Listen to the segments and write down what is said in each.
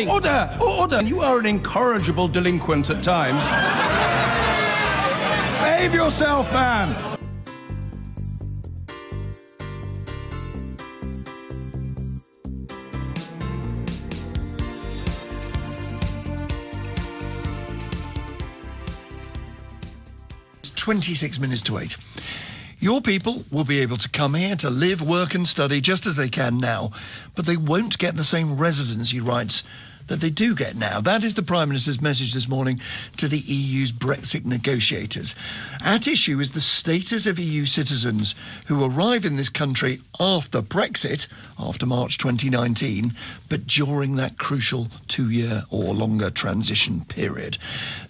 Order! Order! You are an incorrigible delinquent at times. Behave yourself, man! It's 26 minutes to 8. Your people will be able to come here to live, work and study just as they can now, but they won't get the same residency rights that they do get now. That is the Prime Minister's message this morning to the EU's Brexit negotiators. At issue is the status of EU citizens who arrive in this country after Brexit, after March 2019, but during that crucial 2-year or longer transition period.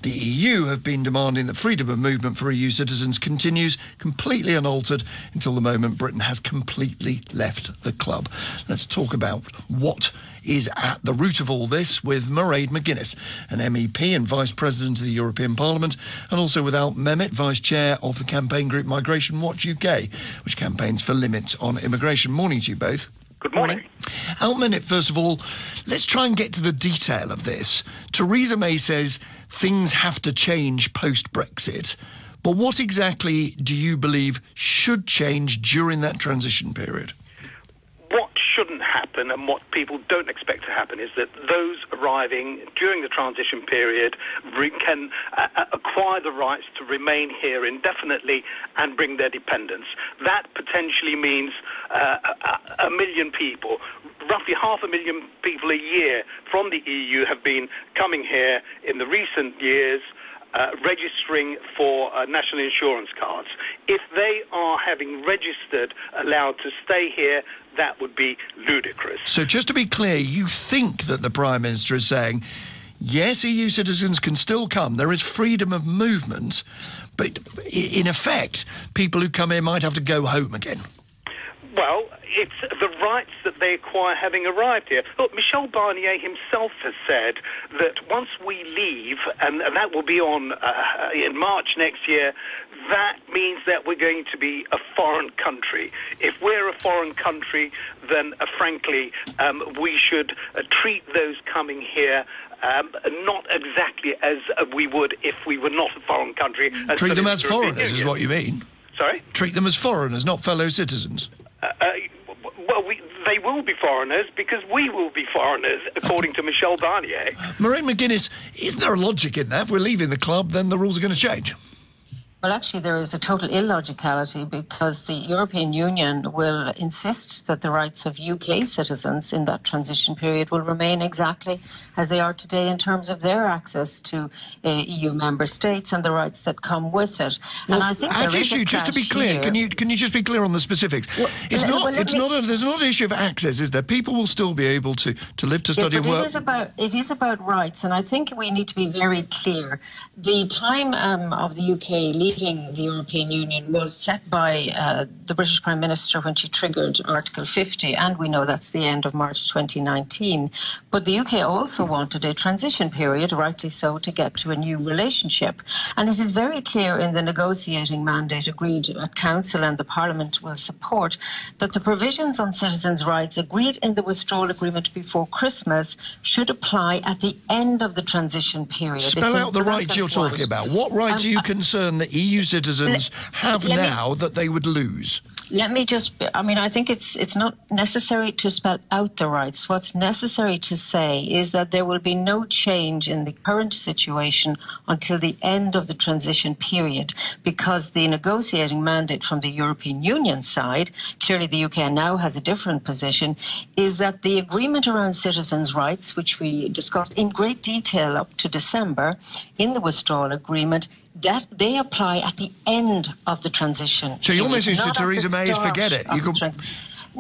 The EU have been demanding that freedom of movement for EU citizens continues completely unaltered until the moment Britain has completely left the club. Let's talk about what is at the root of all this with Mairead McGuinness, an MEP and Vice President of the European Parliament, and also with Al Mehmet, Vice Chair of the campaign group Migration Watch UK, which campaigns for limits on immigration. Morning to you both. Good morning. Al Mehmet, first of all, let's try and get to the detail of this. Theresa May says things have to change post-Brexit, but what exactly do you believe should change during that transition period? What shouldn't happen and what people don't expect to happen is that those arriving during the transition period can acquire the rights to remain here indefinitely and bring their dependents. That potentially means 1 million people, roughly 500,000 people a year from the EU have been coming here in the recent years, registering for national insurance cards. If they are having registered, allowed to stay here, that would be ludicrous. So just to be clear, you think that the Prime Minister is saying, yes, EU citizens can still come, there is freedom of movement, but in effect, people who come here might have to go home again? Well, it's the rights that they acquire having arrived here. Look, Michel Barnier himself has said that once we leave, and that will be on in March next year, that means that we're going to be a foreign country. If we're a foreign country, then frankly, we should treat those coming here not exactly as we would if we were not a foreign country. Treat them as foreigners is what you mean? Sorry? Treat them as foreigners, not fellow citizens. Well, they will be foreigners because we will be foreigners, according to Michel Barnier. Mairead McGuinness, isn't there a logic in that? If we're leaving the club, then the rules are going to change. Well, actually, there is a total illogicality because the European Union will insist that the rights of UK citizens in that transition period will remain exactly as they are today in terms of their access to EU member states and the rights that come with it. Well, and I think at issue, just to be clear, can you just be clear on the specifics? Well, there's not an issue of access, is there? People will still be able to live, to study and work. It is about rights, and I think we need to be very clear. The time of the UK leaving the European Union was set by the British Prime Minister when she triggered Article 50, and we know that's the end of March 2019. But the UK also wanted a transition period, rightly so, to get to a new relationship. And it is very clear in the negotiating mandate agreed at Council and the Parliament will support that the provisions on citizens' rights agreed in the withdrawal agreement before Christmas should apply at the end of the transition period. Spell out the rights you're talking about. What rights are you concerned that EU citizens have now that they would lose? Let me just, I think it's not necessary to spell out the rights. What's necessary to say is that there will be no change in the current situation until the end of the transition period, because the negotiating mandate from the European Union side, clearly the UK now has a different position, is that the agreement around citizens' rights, which we discussed in great detail up to December in the withdrawal agreement, that they apply at the end of the transition. So your message to Theresa May is forget it. You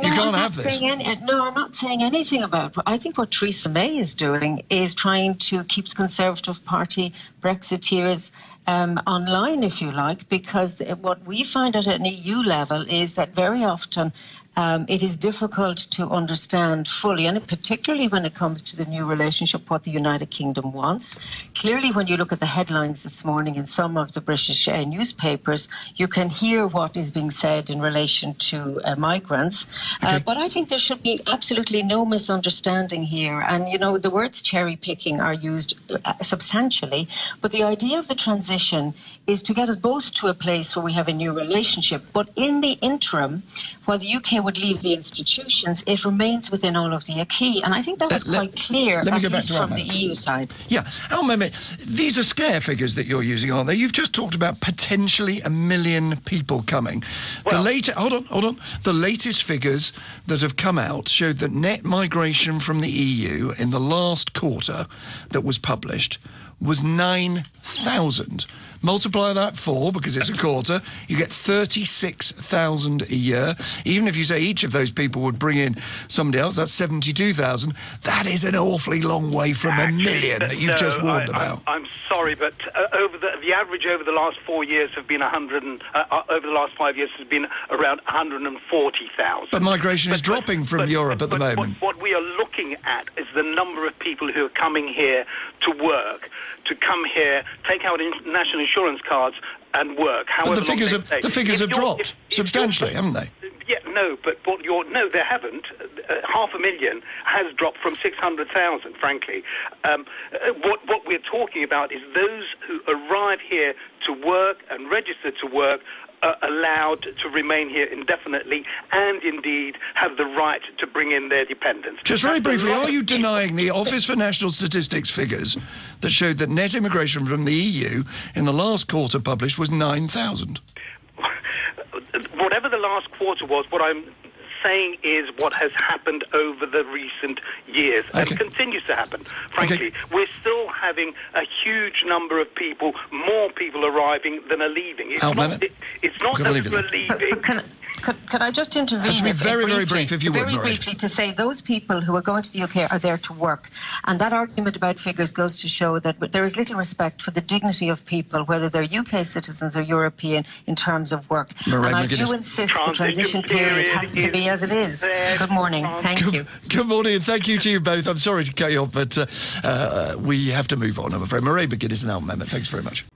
can't have this. No, I'm not saying anything about it. I think what Theresa May is doing is trying to keep the Conservative Party Brexiteers online, if you like, because what we find at an EU level is that very often it is difficult to understand fully, and particularly when it comes to the new relationship, what the United Kingdom wants. Clearly, when you look at the headlines this morning in some of the British newspapers, you can hear what is being said in relation to migrants. But I think there should be absolutely no misunderstanding here. And, you know, the words cherry picking are used substantially, but the idea of the transition is to get us both to a place where we have a new relationship. But in the interim, while the UK would leave the institutions, it remains within all of the acquis. And I think that was quite clear, at least from the EU side. Yeah. Am, these are scare figures that you're using, aren't they? You've just talked about potentially 1 million people coming. Well, hold on. The latest figures that have come out showed that net migration from the EU in the last quarter that was published was 9,000. Multiply that 4, because it's a quarter, you get 36,000 a year. Even if you say each of those people would bring in somebody else, that's 72,000. That is an awfully long way from a million that you've just warned about. I'm sorry, but over the average over the last 4 years have been 100. Over the last 5 years has been around 140,000. But migration is dropping from Europe at the moment. What we are looking at is the number of people who are coming here to work, to come here, take out national insurance cards and work. But the figures have dropped substantially, haven't they? Yeah, no, but no, they haven't. 500,000 has dropped from 600,000, frankly. What we're talking about is those who arrive here to work and register to work are allowed to remain here indefinitely and indeed have the right to bring in their dependents. Just very briefly, are you denying the Office for National Statistics figures that showed that net immigration from the EU in the last quarter published was 9,000? Whatever the last quarter was, what I'm saying is what has happened over the recent years and continues to happen. Frankly, we're still having a huge number of people, more people arriving than are leaving. It's not that we're leaving. Could I just intervene? Very brief, if you would, very briefly, to say those people who are going to the UK are there to work. And that argument about figures goes to show that there is little respect for the dignity of people, whether they're UK citizens or European, in terms of work. And I do insist the transition period has to be as it is. Good morning. Thank you. Good morning, and thank you to you both. I'm sorry to cut you off, but we have to move on, I'm afraid. Mairead McGuinness and Am, thanks very much.